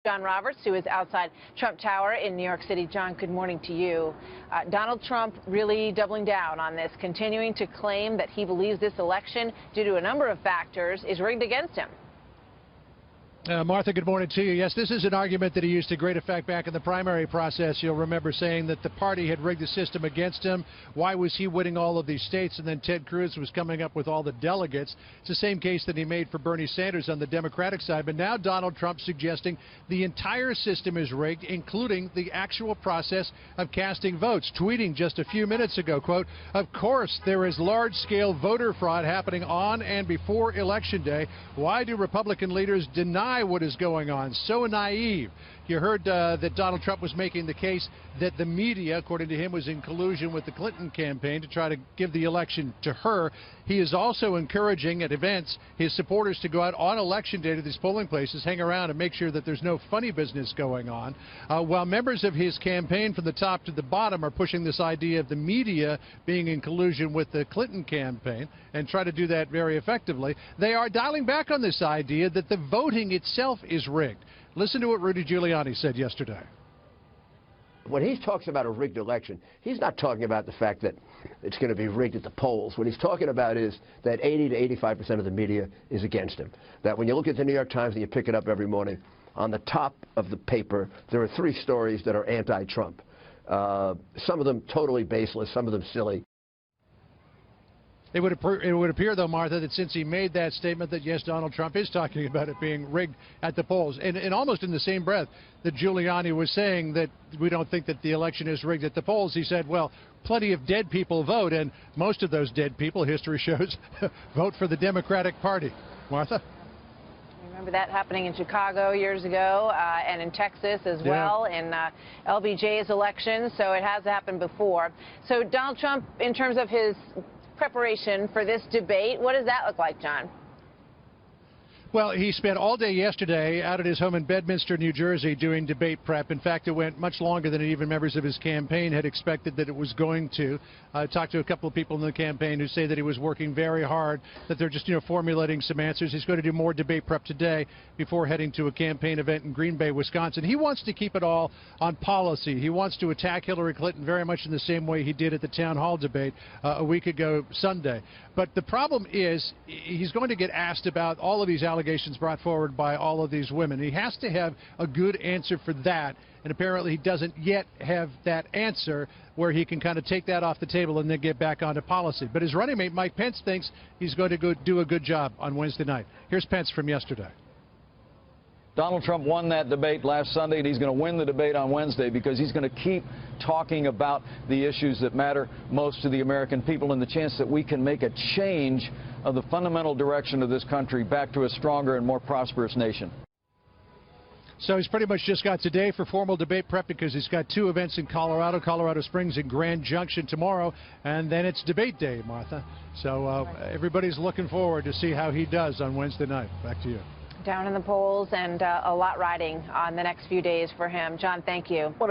John Roberts, who is outside Trump Tower in New York City. John, good morning to you. Donald Trump really doubling down on this, continuing to claim that he believes this election, due to a number of factors, is rigged against him. Martha, good morning to you. Yes, this is an argument that he used to great effect back in the primary process. You'll remember saying that the party had rigged the system against him. Why was he winning all of these states? And then Ted Cruz was coming up with all the delegates. It's the same case that he made for Bernie Sanders on the Democratic side. But now Donald Trump suggesting the entire system is rigged, including the actual process of casting votes. Tweeting just a few minutes ago, quote, "Of course, there is large-scale voter fraud happening on and before Election Day. Why do Republican leaders deny what is going on? So naive." You heard that Donald Trump was making the case that the media, according to him, was in collusion with the Clinton campaign to try to give the election to her. He is also encouraging at events his supporters to go out on Election Day to these polling places, hang around and make sure that there's no funny business going on. While members of his campaign from the top to the bottom are pushing this idea of the media being in collusion with the Clinton campaign and try to do that very effectively, they are dialing back on this idea that the voting itself is rigged. Listen to what Rudy Giuliani said yesterday. When he talks about a rigged election, he's not talking about the fact that it's going to be rigged at the polls. What he's talking about is that 80 to 85% of the media is against him. That when you look at the New York Times and you pick it up every morning, on the top of the paper, there are 3 stories that are anti-Trump. Some of them totally baseless, some of them silly. It would appear, though, Martha, that since he made that statement that, yes, Donald Trump is talking about it being rigged at the polls, and almost in the same breath that Giuliani was saying that we don't think that the election is rigged at the polls, he said, well, plenty of dead people vote, and most of those dead people, history shows, vote for the Democratic Party. Martha? Remember that happening in Chicago years ago and in Texas as well in LBJ's election, so it has happened before. So Donald Trump, in terms of his preparation for this debate, what does that look like, John? Well, he spent all day yesterday out at his home in Bedminster, New Jersey, doing debate prep. In fact, it went much longer than even members of his campaign had expected that it was going to. I talked to a couple of people in the campaign who say that he was working very hard, that they're just, formulating some answers. He's going to do more debate prep today before heading to a campaign event in Green Bay, Wisconsin. He wants to keep it all on policy. He wants to attack Hillary Clinton very much in the same way he did at the town hall debate a week ago Sunday. But the problem is he's going to get asked about all of these allegations brought forward by all of these women. He has to have a good answer for that, and apparently he doesn't yet have that answer where he can kind of take that off the table and then get back onto policy. But his running mate, Mike Pence, thinks he's going to go do a good job on Wednesday night. Here's Pence from yesterday. Donald Trump won that debate last Sunday, and he's going to win the debate on Wednesday because he's going to keep talking about the issues that matter most to the American people and the chance that we can make a change of the fundamental direction of this country back to a stronger and more prosperous nation. So he's pretty much just got today for formal debate prep because he's got 2 events in Colorado, Colorado Springs and Grand Junction tomorrow, and then it's debate day, Martha. So everybody's looking forward to see how he does on Wednesday night. Back to you. Down in the polls and a lot riding on the next few days for him. John, thank you.